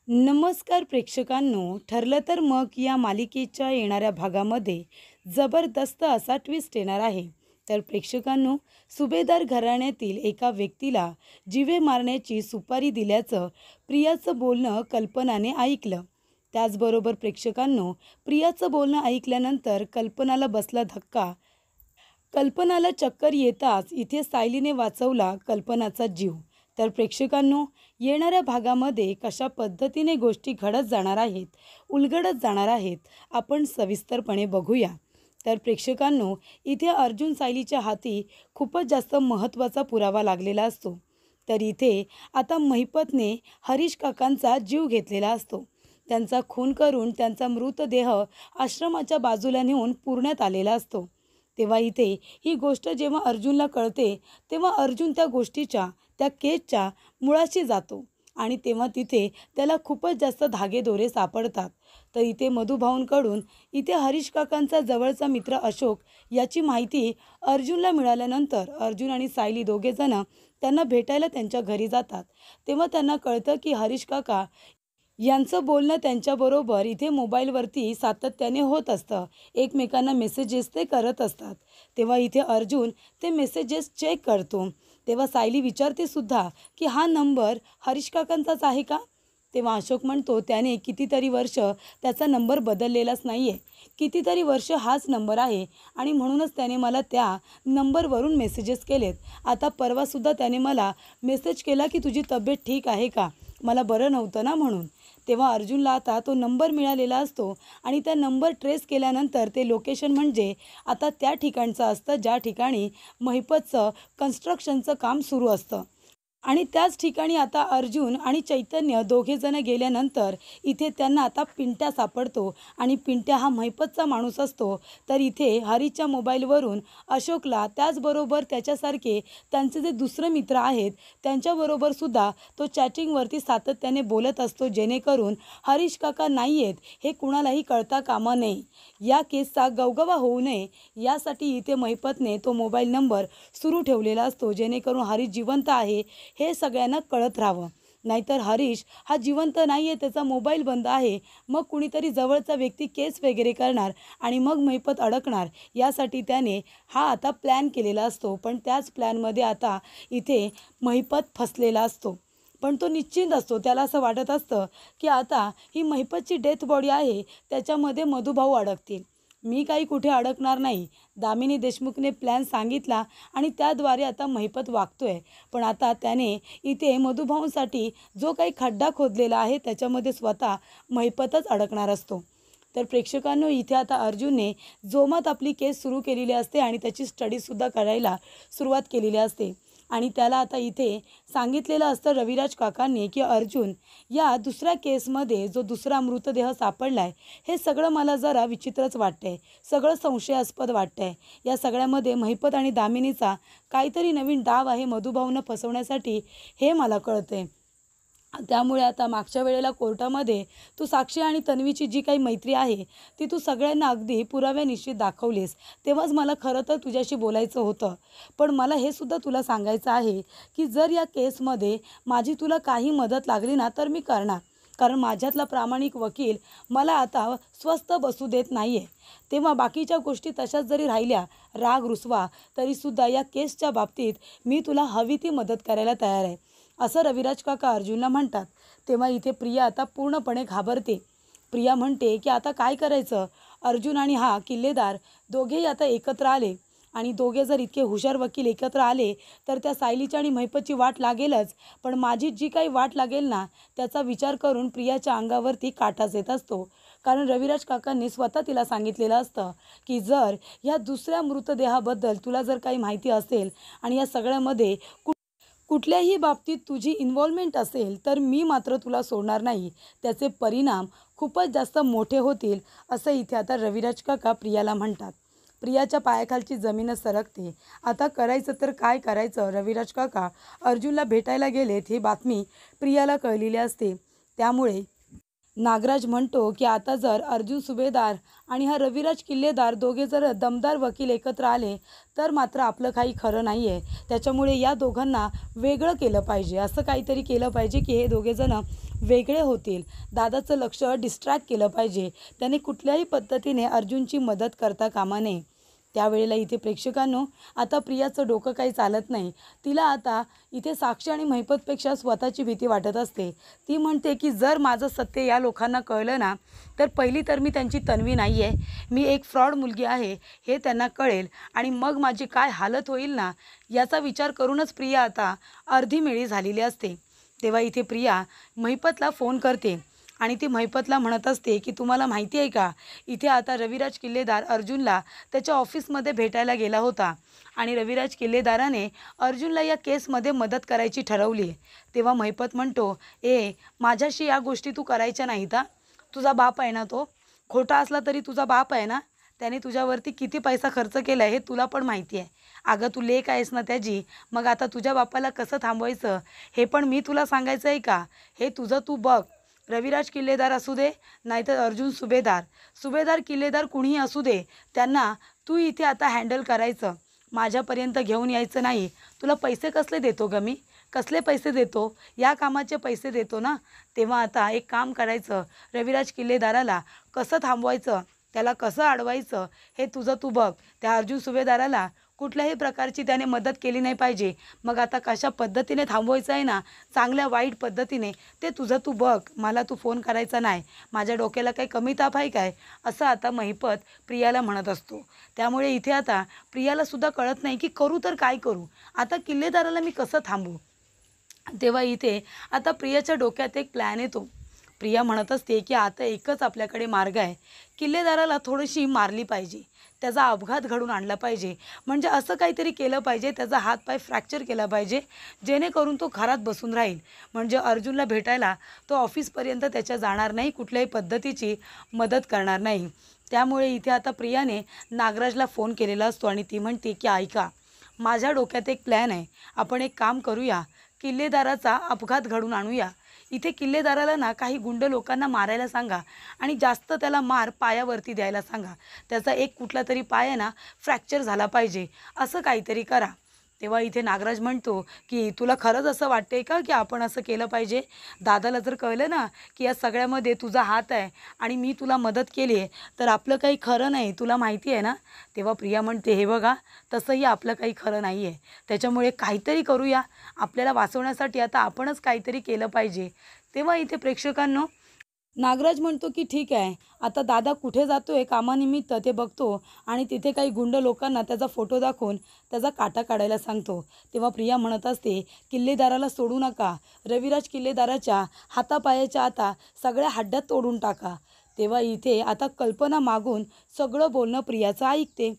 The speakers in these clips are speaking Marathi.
नमस्कार प्रेक्षकांनो, ठरलं तर मग या मालिकेच्या येणाऱ्या भागामध्ये जबरदस्त असा ट्विस्ट येणार आहे. तर प्रेक्षकांनो, सुभेदार घराण्यातील एका व्यक्तीला जीवे मारण्याची सुपारी दिल्याचं प्रियाचं बोलणं कल्पनाने ऐकलं. त्याचबरोबर प्रेक्षकांनो, प्रियाचं बोलणं ऐकल्यानंतर कल्पनाला बसला धक्का. कल्पनाला चक्कर येताच इथे सायलीने वाचवला कल्पनाचा जीव. तर प्रेक्षकांनो, येणाऱ्या भागामध्ये कशा पद्धतीने गोष्टी घडत जाणार आहेत, उलगडत जाणार आहेत, आपण सविस्तरपणे बघूया. तर प्रेक्षकांनो, इथे अर्जुन सायलीच्या हाती खूपच जास्त महत्त्वाचा पुरावा लागलेला असतो. तर इथे आता महिपतने हरीश काकांचा जीव घेतलेला असतो. त्यांचा खून करून त्यांचा मृतदेह आश्रमाच्या बाजूला नेऊन पुरण्यात आलेला असतो. तेव्हा इथे ही गोष्ट जेव्हा अर्जुनला कळते, तेव्हा अर्जुन त्या गोष्टीच्या, त्या केसच्या मुळाशी जातो आणि तेव्हा तिथे त्याला खूपच जास्त धागेदोरे सापडतात. तर इथे मधुभाऊंकडून इथे हरीश काकांचा जवळचा मित्र अशोक याची माहिती अर्जुनला मिळाल्यानंतर अर्जुन आणि सायली दोघेजण त्यांना भेटायला त्यांच्या घरी जातात. तेव्हा त्यांना कळतं की हरीश काका यांचं बोलणं त्यांच्याबरोबर इथे मोबाईलवरती सातत्याने होत असतं. एकमेकांना मेसेजेस ते करत असतात. तेव्हा इथे अर्जुन ते मेसेजेस चेक करतो. तेव्हा सायली विचारते सुद्धा की हा नंबर हरीश काकांचाच आहे का? तेव्हा अशोक म्हणतो त्याने कितीतरी वर्ष त्याचा नंबर बदललेलाच नाही आहे. कितीतरी वर्ष हाच नंबर आहे आणि म्हणूनच त्याने मला त्या नंबरवरून मेसेजेस केलेत. आता परवासुद्धा त्याने मला मेसेज केला की तुझी तब्येत ठीक आहे का? मला बरं नव्हतं ना म्हणून. तेव्हा अर्जुनला आता तो नंबर मिळालेला असतो आणि त्या नंबर ट्रेस केल्यानंतर ते लोकेशन म्हणजे आता त्या ठिकाणचं असतं ज्या ठिकाणी महिपतचं कन्स्ट्रक्शनचं काम सुरू असतं. आणि त्याच ठिकाणी आता अर्जुन आणि चैतन्य दोघेजण गेल्यानंतर इथे त्यांना आता पिंट्या सापडतो आणि पिंट्या हा महिपतचा माणूस असतो. तर इथे हरीच्या मोबाईलवरून अशोकला, त्याचबरोबर त्याच्यासारखे त्यांचे जे दुसरे मित्र आहेत त्यांच्याबरोबर सुद्धा तो चॅटिंगवरती सातत्याने बोलत असतो, जेणेकरून हरीश काका नाही आहेत हे कुणालाही कळता कामा नये, या केसचा गवगवा होऊ नये यासाठी इथे महिपतने तो मोबाईल नंबर सुरू ठेवलेला असतो, जेणेकरून हरीश जिवंत आहे हे सगळ्यांना कळत राहावं. नाहीतर हरीश हा जिवंत नाही आहे, त्याचा मोबाईल बंद आहे, मग कुणीतरी जवळचा व्यक्ती केस वगैरे करणार आणि मग महिपत अडकणार. यासाठी त्याने हा आता प्लॅन केलेला असतो. पण त्याच प्लॅनमध्ये आता इथे महिपत फसलेला असतो. पण तो निश्चिंत असतो. त्याला असं वाटत असतं की आता ही महिपतची डेथ बॉडी आहे, त्याच्यामध्ये मधुभाऊ अडकतील. मी काही कुठे अडकणार नाही. दामिनी देशमुखने प्लॅन सांगितला आणि त्याद्वारे आता महिपत वागतोय. पण आता त्याने इथे मधुभाऊंसाठी जो काही खड्डा खोदलेला आहे त्याच्यामध्ये स्वतः महिपतच अडकणार असतो. तर प्रेक्षकांनो, इथे आता अर्जुनने जोमात आपली केस सुरू केलेली असते आणि त्याची स्टडीसुद्धा करायला सुरुवात केलेली असते. आणि त्याला आता इथे सांगितलेलं असतं रविराज काकांनी की अर्जुन, या दुसऱ्या केसमध्ये जो दुसरा मृतदेह सापडला आहे हे सगळं मला जरा विचित्रच वाटतं आहे, सगळं संशयास्पद वाटतं आहे. या सगळ्यामध्ये महिपत आणि दामिनीचा काहीतरी नवीन डाव आहे मधुभाऊंना फसवण्यासाठी, हे मला कळतं आहे. त्यामुळे आता मागच्या वेळेला कोर्टामध्ये तू साक्षी आणि तन्वीची जी काही मैत्री आहे ती तू सगळ्यांना अगदी पुराव्यानिशी दाखवलीस, तेव्हाच मला खरं तर तुझ्याशी बोलायचं होतं. पण मला हे सुद्धा तुला सांगायचं आहे की जर या केसमध्ये माझी तुला काही मदत लागली ना तर मी करणार, कारण माझ्यातला प्रामाणिक वकील मला आता स्वस्थ बसू देत नाही आहे. तेव्हा बाकीच्या गोष्टी तशाच जरी राहिल्या, राग रुसवा, तरीसुद्धा या केसच्या बाबतीत मी तुला हवी ती मदत करायला तयार आहे, असं रविराज काका अर्जुनला म्हणतात. तेव्हा इथे प्रिया आता पूर्णपणे घाबरते. प्रिया म्हणते की आता काय करायचं? अर्जुन आणि हा किल्लेदार दोघेही आता एकत्र आले आणि दोघे जर इतके हुशार वकील एकत्र आले तर त्या सायलीची आणि महिपतची वाट लागेलच. पण माझी जी काही वाट लागेल ना त्याचा विचार करून प्रियाच्या अंगावरती काटाच येत असतो. कारण रविराज काकांनी स्वतः तिला सांगितलेलं असतं की जर ह्या दुसऱ्या मृतदेहाबद्दल तुला जर काही माहिती असेल आणि या सगळ्यामध्ये कुठल्याही बाबतीत तुझी इन्व्हॉल्वमेंट असेल तर मी मात्र तुला सोडणार नाही, त्याचे परिणाम खूपच जास्त मोठे होतील, असं इथे आता रविराज काका प्रियाला म्हणतात. प्रियाच्या पायाखालची जमीनच सरकते. आता करायचं तर काय करायचं? रविराज काका अर्जुनला भेटायला गेलेत ही बातमी प्रियाला कळलेली असते. त्यामुळे नागराज म्हणतो की आता जर अर्जुन सुभेदार आणि हा रविराज किल्लेदार दोघे जर दमदार वकील एकत्र आले तर मात्र आपलं काही खरं नाही आहे. त्याच्यामुळे या दोघांना वेगळं केलं पाहिजे, असं काहीतरी केलं पाहिजे की हे दोघेजणं वेगळे होतील. दादाचं लक्ष डिस्ट्रॅक्ट केलं पाहिजे. त्याने कुठल्याही पद्धतीने अर्जुनची मदत करता कामा नये. त्यावेळेला इथे प्रेक्षकांनो, आता प्रियाचं डोकं काही चालत नाही. तिला आता इथे साक्षी आणि महिपतपेक्षा स्वतःची भीती वाटत असते. ती म्हणते की जर माझं सत्य या लोकांना कळलं ना, तर पहिली तर मी त्यांची तन्वी नाही आहे, मी एक फ्रॉड मुलगी आहे हे त्यांना कळेल आणि मग माझी काय हालत होईल ना, याचा विचार करूनच प्रिया आता अर्धीमेळी झालेली असते. तेव्हा इथे प्रिया महिपतला फोन करते आणि ती महिपतला म्हणत असते की तुम्हाला माहिती आहे का, इथे आता रविराज किल्लेदार अर्जुनला त्याच्या ऑफिसमध्ये भेटायला गेला होता आणि रविराज किल्लेदाराने अर्जुनला या केसमध्ये मदत करायची ठरवली. तेव्हा महिपत म्हणतो, माझ्याशी या गोष्टी तू करायच्या नाहीत हां. तुझा बाप आहे ना, तो खोटा असला तरी तुझा बाप आहे ना, त्याने तुझ्यावरती किती पैसा खर्च केला आहे हे तुला पण माहिती आहे. अगं तू लेक आहेस ना त्याची, मग आता तुझ्या बापाला कसं थांबवायचं हे पण मी तुला सांगायचं आहे का? हे तुझं तू बघ. रविराज किल्लेदार असू दे नाहीतर अर्जुन सुभेदार किल्लेदार कुणीही असू दे, त्यांना तू इथे आता हँडल करायचं. माझ्यापर्यंत घेऊन यायचं नाही. तुला पैसे कसले देतो ग मी? कसले पैसे देतो? या कामाचे पैसे देतो ना. तेव्हा आता एक काम करायचं, रविराज किल्लेदाराला कसं थांबवायचं, त्याला कसं अडवायचं हे तुझं तू बघ. त्या अर्जुन सुभेदाराला कुठल्याही प्रकारची त्याने मदत केली नाही पाहिजे. मग आता कशा पद्धतीने थांबवायचं आहे ना, चांगल्या वाईट पद्धतीने, ते तुझं तू बघ. मला तू फोन करायचा नाही. माझ्या डोक्याला काही कमी ताप आहे काय? असं आता महिपत प्रियाला म्हणत असतो. त्यामुळे इथे आता प्रियालासुद्धा कळत नाही की करू तर काय करू? आता किल्लेदाराला मी कसं थांबवू? तेव्हा इथे आता प्रियाच्या डोक्यात एक प्लॅन येतो. प्रिया म्हणत असते की आता एकच आपल्याकडे मार्ग आहे, किल्लेदाराला थोडीशी मारली पाहिजे, त्याचा अपघात घडून आणला पाहिजे. म्हणजे असं काहीतरी केलं पाहिजे, त्याचा हातपाय फ्रॅक्चर केला पाहिजे, जेणेकरून तो घरात बसून राहील. म्हणजे अर्जुनला भेटायला तो ऑफिसपर्यंत त्याच्या जाणार नाही, कुठल्याही पद्धतीची मदत करणार नाही. त्यामुळे इथे आता प्रियाने नागराजला फोन केलेला असतो आणि ती म्हणते की ऐका, माझ्या डोक्यात एक प्लॅन आहे. आपण एक काम करूया, किल्लेदाराचा अपघात घडून आणूया. इथे किल्लेदाराला ना काही गुंड लोकांना मारायला सांगा आणि जास्त त्याला मार पायावरती द्यायला सांगा. त्याचा एक कुठला तरी पाय आहे ना फ्रॅक्चर झाला पाहिजे, असं काहीतरी करा. तेव्हा इथे नागराज म्हणतो की तुला खरंच असं वाटतंय का की आपण असं केलं पाहिजे? दादाला जर कळलं ना की या सगळ्यामध्ये तुझा हात आहे आणि मी तुला मदत केली आहे, तर आपलं काही खरं नाही, तुला माहिती आहे ना. तेव्हा प्रिया म्हणते, हे बघा, तसंही आपलं काही खरं नाही आहे. त्याच्यामुळे काहीतरी करूया, आपल्याला वाचवण्यासाठी आता आपणच काहीतरी केलं पाहिजे. तेव्हा इथे प्रेक्षकांनो, नागराज म्हणतो की ठीक आहे, आता दादा कुठे जातोय कामानिमित्त ते बघतो आणि तिथे काही गुंड लोकांना त्याचा फोटो दाखवून त्याचा काटा काढायला सांगतो. तेव्हा प्रिया म्हणत असते, किल्लेदाराला सोडू नका, रविराज किल्लेदाराच्या हातापायाच्या आता सगळ्या हड्ड्यात तोडून टाका. तेव्हा इथे आता कल्पना मागून सगळं बोलणं प्रियाचं ऐकते.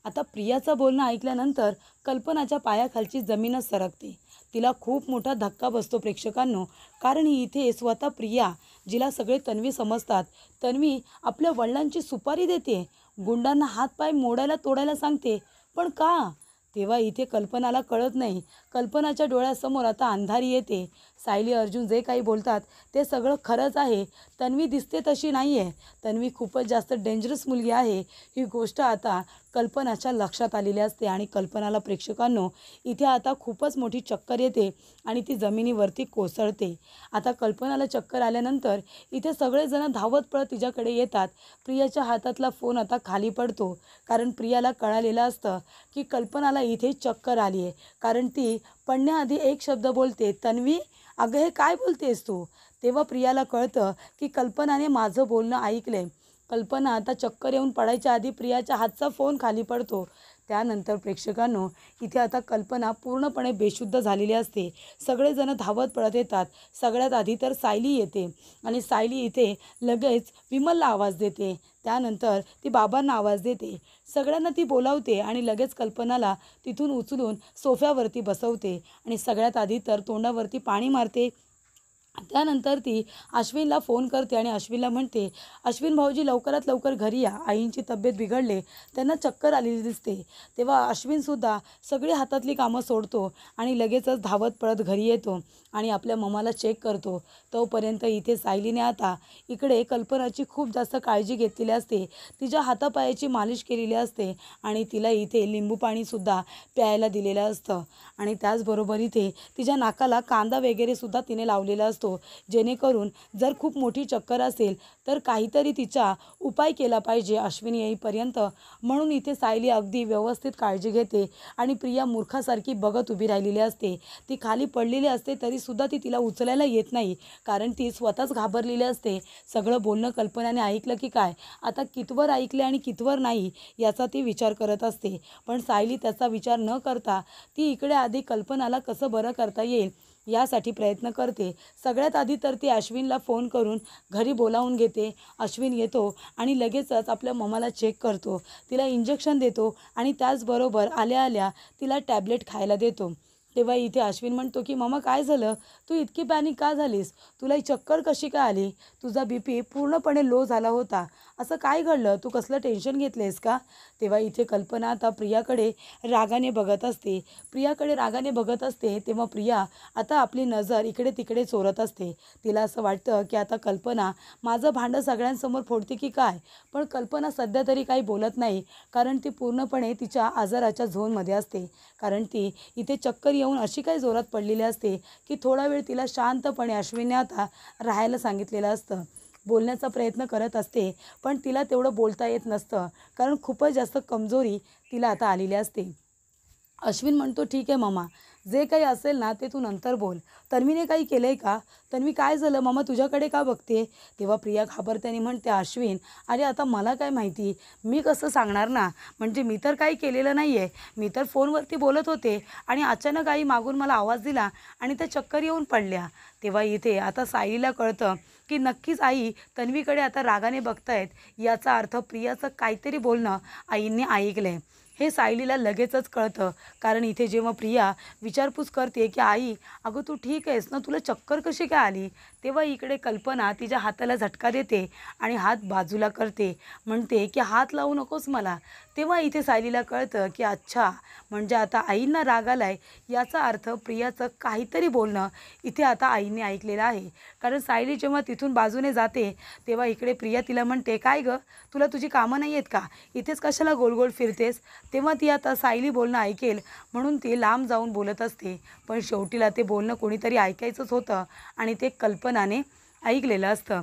आता प्रियाचं बोलणं ऐकल्यानंतर कल्पनाच्या पायाखालची जमीनच सरकते. तिला खूप मोठा धक्का बसतो प्रेक्षकांनो. कारण ही इथे स्वतः प्रिया, जिला सगळे तन्वी समजतात, तन्वी आपल्या वडिलांची सुपारी देते, गुंडांना हातपाय मोडायला तोडायला सांगते. पण का? तेव्हा इथे कल्पनाला कळत नाही. कल्पनाच्या डोळ्यासमोर आता अंधारी येते. सायली अर्जुन जे काही बोलतात ते सगळं खरंच आहे. तन्वी दिसते तशी नाही आहे. तन्वी खूपच जास्त डेंजरस मुलगी आहे, ही गोष्ट आता कल्पनाच्या लक्षात आलेली असते आणि कल्पनाला प्रेक्षकांनो इथे आता खूपच मोठी चक्कर येते आणि ती जमिनीवरती कोसळते. आता कल्पनाला चक्कर आल्यानंतर इथे सगळेजण धावत पळत तिच्याकडे येतात. प्रियाच्या हातातला फोन आता खाली पडतो, कारण प्रियाला कळालेलं असतं की कल्पनाला इथे चक्कर आली आहे. कारण ती पडण्याआधी एक शब्द बोलते, तन्वी, अगं हे काय बोलतेस तू? तेव्हा प्रियाला कळतं की कल्पनाने माझं बोलणं ऐकलंय. कल्पना आता चक्कर येऊन पडायच्या आधी प्रियाच्या हातचा फोन खाली पडतो. त्यानंतर प्रेक्षकांनो इथे आता कल्पना पूर्णपणे बेशुद्ध झालेली असते. सगळेजण धावत पळत येतात. सगळ्यात आधी तर सायली येते आणि सायली इथे लगेच विमलला आवाज देते. त्यानंतर ती बाबांना आवाज देते. सगळ्यांना ती बोलावते आणि लगेच कल्पनाला तिथून उचलून सोफ्यावरती बसवते आणि सगळ्यात आधी तर तोंडावरती पाणी मारते. त्यानंतर ती अश्विनला फोन करते आणि अश्विनला म्हणते, अश्विन भाऊजी लवकरात लवकर घरी या, आईंची तब्येत बिघडले, त्यांना चक्कर आलेली दिसते. तेव्हा अश्विनसुद्धा सगळी हातातली कामं सोडतो आणि लगेचच धावत पळत घरी येतो आणि आपल्या मम्माला चेक करतो. तोपर्यंत इथे सायलीने आता इकडे कल्पनाची खूप जास्त काळजी घेतलेली असते. तिच्या हातापायाची मालिश केलेली असते आणि तिला इथे लिंबू पाणीसुद्धा प्यायला दिलेलं असतं आणि त्याचबरोबर इथे तिच्या नाकाला कांदा वगैरेसुद्धा तिने लावलेला असतो. असतो, जेणेकरून जर खूप मोठी चक्कर असेल तर काहीतरी तिचा उपाय केला पाहिजे अश्विन येईपर्यंत. म्हणून इथे सायली अगदी व्यवस्थित काळजी घेते आणि प्रिया मूर्खासारखी बघत उभी राहिलेली असते. ती खाली पडलेली असते तरीसुद्धा ती तिला उचलायला येत नाही, कारण ती स्वतःच घाबरलेली असते. सगळं बोलणं कल्पनाने ऐकलं की काय, आता कितवर ऐकले आणि कितवर नाही याचा ती विचार करत असते. पण सायली त्याचा विचार न करता ती इकडे आधी कल्पनाला कसं बरं करता येईल यासाठी प्रयत्न करते. सगळ्यात आधी तर ती अश्विनला फोन करून घरी बोलावून घेते. अश्विन येतो आणि लगेचच आपल्या मम्माला चेक करतो, तिला इंजेक्शन देतो आणि त्याचबरोबर आल्या आल्या तिला टॅबलेट खायला देतो. तेव्हा इथे अश्विन म्हणतो की मम्मा काय झालं, तू इतकी पॅनिक का झालीस, तुला ही चक्कर कशी काय आली, तुझा BP पूर्णपणे लो झाला होता, असं काय घडलं, तू कसलं टेन्शन घेतलेस का. तेव्हा इथे कल्पना आता प्रियाकडे रागाने बघत असते. तेव्हा प्रिया आता आपली नजर इकडे तिकडे चोरत असते. तिला असं वाटतं की आता कल्पना माझं भांडं सगळ्यांसमोर फोडते की काय. पण कल्पना सध्या तरी काही बोलत नाही, कारण ती पूर्णपणे तिच्या आजाराच्या झोनमध्ये असते. कारण ती इथे चक्कर येऊन अशी काही जोरात पडलेली असते की थोडा वेळ तिला शांतपणे अश्विनने आता राहायला सांगितलेलं असतं. बोलण्याचा प्रयत्न करत असते, पण तिला तेवढं बोलता येत नसतं, कारण खूपच जास्त कमजोरी तिला आता आलेली असते. अश्विन म्हणतो ठीक आहे मामा, जे काही असेल ना ते तू नंतर बोल. तन्वीने काही केलं आहे का, तन्वी काय झालं मामा, तुझ्याकडे का बघते. तेव्हा प्रिया घाबरत्याने म्हणते अश्विन अरे आता मला काय माहिती, मी कसं सांगणार ना, म्हणजे मी तर काही केलेलं नाही आहे, मी तर फोनवरती बोलत होते आणि अचानक आई मागून मला आवाज दिला आणि त्या चक्कर येऊन पडल्या. तेव्हा इथे आता सायलीला कळतं की नक्कीच आई तन्वीकडे आता रागाने बघतायत, याचा अर्थ प्रियाचं काहीतरी बोलणं आईंनी ऐकलं आहे. हे सायलीला लगेचच कळतं, कारण इथे जेव्हा प्रिया विचारपूस करते की आई अगं तू ठीक आहेस ना, तुला चक्कर कशी काय आली, तेव्हा इकडे कल्पना तिच्या हाताला झटका देते आणि हात बाजूला करते, म्हणते की हात लावू नकोस मला. तेव्हा इथे सायलीला कळतं की अच्छा, म्हणजे आता आईंना राग आलाय, याचा अर्थ प्रियाचं काहीतरी बोलणं इथे आता आईंनी ऐकलेलं आहे. कारण सायली जेव्हा तिथून बाजूने जाते तेव्हा इकडे प्रिया तिला म्हणते काय गं, तुला तुझी कामं नाही आहेत का, इथेच कशाला गोल गोल फिरतेस. तेव्हा ती आता सायली बोलणं ऐकेल म्हणून ती लांब जाऊन बोलत असते, पण शेवटीला ते बोलणं कोणीतरी ऐकायचंच होतं आणि ते कल्पनाने ऐकलेलं असतं.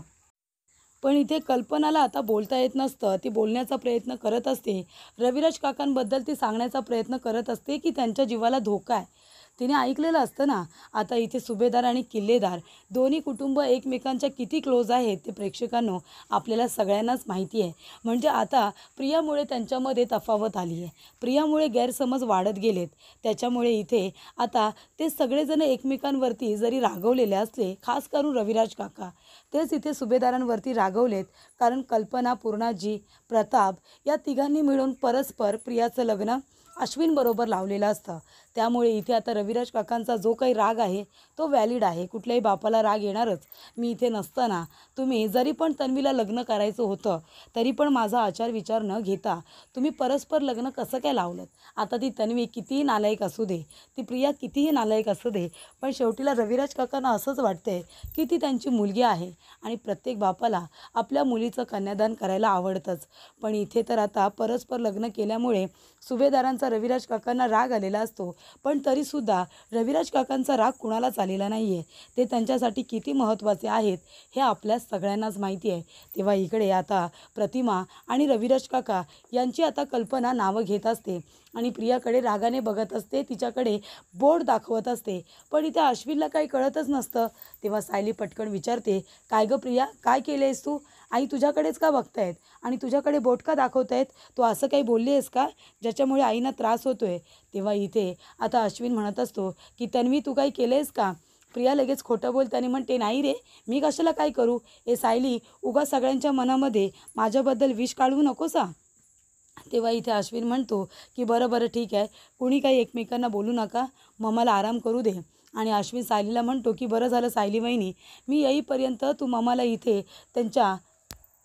पण इथे कल्पनाला आता बोलता येत नसतं. ती बोलण्याचा प्रयत्न करत असते. रविराज काकांबद्दल ती सांगण्याचा प्रयत्न करत असते की त्यांच्या जीवाला धोका आहे. तिने ऐकलेलं असतं ना, आता इथे सुभेदार आणि किल्लेदार दोन्ही कुटुंब एकमेकांच्या किती क्लोज आहेत ते प्रेक्षकांनो आपल्याला सगळ्यांनाच माहिती आहे. म्हणजे आता प्रियामुळे त्यांच्यामध्ये तफावत आली आहे. प्रियामुळे गैरसमज वाढत गेलेत. त्याच्यामुळे इथे आता ते सगळेजण एकमेकांवरती जरी रागवलेले असले, खास करून रविराज काका, तेच इथे सुभेदारांवरती रागवलेत. कारण कल्पना, पूर्णाजी, प्रताप या तिघांनी मिळून परस्पर प्रियाचं लग्न अश्विनबरोबर लावलेलं असतं. त्यामुळे इथे आता रविराज काकांचा जो काही राग आहे तो व्हॅलिड आहे. कुठल्याही बापाला राग येणारच. मी इथे नसताना तुम्ही जरी पण तन्वीला लग्न करायचं होतं तरी पण माझा आचार विचार न घेता तुम्ही परस्पर लग्न कसं काय लावलं. आता ती तन्वी कितीही नालायक असू दे, ती प्रिया कितीही नालायक असू दे, पण शेवटीला रविराज काकांना असंच वाटतंय की ती त्यांची मुलगी आहे आणि प्रत्येक बापाला आपल्या मुलीचं कन्यादान करायला आवडतंच. पण इथे तर आता परस्पर लग्न केल्यामुळे सुभेदारांचा रविराज काकांना राग आलेला असतो. पण तरीसुद्धा रविराज काकांचा राग कुणालाच आलेला नाही आहे. ते त्यांच्यासाठी किती महत्त्वाचे आहेत हे आपल्या सगळ्यांनाच माहिती आहे. तेव्हा इकडे आता प्रतिमा आणि रविराज काका यांची आता कल्पना नावं घेत असते आणि प्रियाकडे रागाने बघत असते, तिच्याकडे बोट दाखवत असते. पण इथे अश्विनला काही कळतच नसतं. तेव्हा सायली पटकन विचारते काय गं प्रिया, काय केलं आहेस तू, आई तुझ्याकडेच का बघतायत आणि तुझ्याकडे बोट का दाखवतायत, तू असं काही बोलली आहेस का ज्याच्यामुळे आईंना त्रास होतोय. तेव्हा इथे आता अश्विन म्हणत असतो की तन्वी तू काही केलं आहेस का. प्रिया लगेच खोटं बोलताना म्हणते नाही रे, मी कशाला काय करू. ए सायली, उगा सगळ्यांच्या मनामध्ये माझ्याबद्दल विष काढवू नकोस. तेव्हा इथे अश्विन म्हणतो की बरं बरं ठीक आहे, कुणी काही एकमेकांना बोलू नका, मम्माला आराम करू दे. आणि अश्विन सायलीला म्हणतो की बरं झालं सायली वहिनी, मी येईपर्यंत तू मम्माला इथे त्यांच्या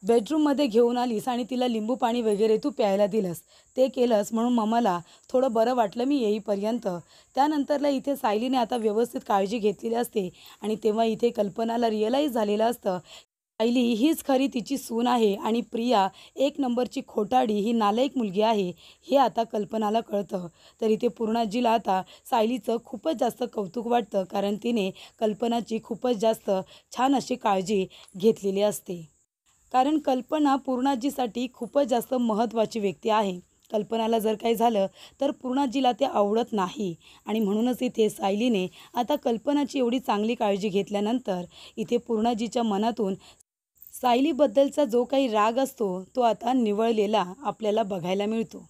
बेडरूममध्ये घेऊन आलीस आणि तिला लिंबू पाणी वगैरे तू प्यायला दिलंस, ते केलंस म्हणून मम्माला थोडं बरं वाटलं मी येईपर्यंत. त्यानंतरला इथे सायलीने आता व्यवस्थित काळजी घेतलेली असते आणि तेव्हा इथे कल्पनाला रिअलाईज झालेलं असतं सायली हीच खरी तिची सून आहे आणि प्रिया एक नंबरची खोटारडी ही नालायक मुलगी आहे हे आता कल्पनाला कळतं. तर इथे पूर्णाजीला आता सायलीचं खूपच जास्त कौतुक वाटतं, कारण तिने कल्पनाची खूपच जास्त छान अशी काळजी घेतलेली असते. कारण कल्पना पूर्णाजीसाठी खूपच जास्त महत्त्वाची व्यक्ती आहे. कल्पनाला जर काही झालं तर पूर्णाजीला ते आवडत नाही आणि म्हणूनच इथे सायलीने आता कल्पनाची एवढी चांगली काळजी घेतल्यानंतर इथे पूर्णाजीच्या मनातून सायलीबद्दलचा जो काही राग असतो तो आता निवळलेला आपल्याला बघायला मिळतो.